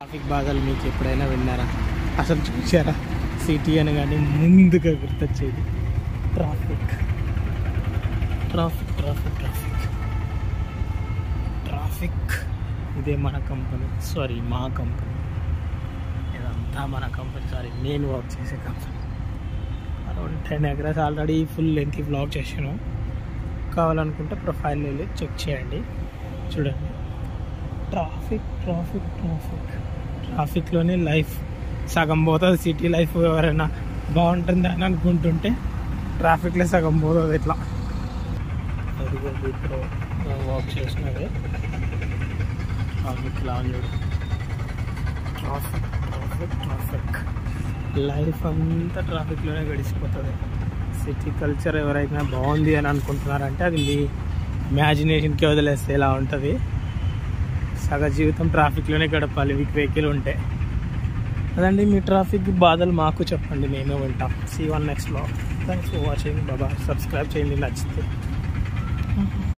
Traffic బాధలు మీకు ఎప్పుడైనా విన్నారా? అసలు చూసారా? సిటీ అనగానే ముందుగా గుర్తొచ్చేది traffic traffic traffic traffic traffic. ఇదే మన కంపెనీ, సారీ మా కంపెనీ, ఇదంతా మన కంపెనీ, సారీ నేను వర్క్ చేసే company. Around 10 acres already full length blog చేసాను. కావాలనుకుంటే ప్రొఫైల్ వెళ్ళి చెక్ చేయండి, చూడండి. ట్రాఫిక్ ట్రాఫిక్ ట్రాఫిక్ ట్రాఫిక్లోనే లైఫ్ సగం పోతుంది. సిటీ లైఫ్ ఎవరైనా బాగుంటుంది అని అనుకుంటుంటే ట్రాఫిక్లో సగం పోతుంది. ఇట్లా ఇప్పుడు వాక్ చేసినదే traffic long. Traffic traffic traffic life అంతా ట్రాఫిక్లోనే గడిచిపోతుంది. సిటీ కల్చర్ ఎవరైనా బాగుంది అని అనుకుంటున్నారంటే అది మీ ఇమాజినేషన్కి వదిలేస్తే ఎలా ఉంటుంది. సగ జీవితం ట్రాఫిక్లోనే గడపాలి వెహికల్ ఉంటే. అదండి మీ ట్రాఫిక్ బాధలు మాకు చెప్పండి, మేమే వింటాం. See you on next vlog. Thanks for watching. Bye bye. Subscribe చేయండి నచ్చితే.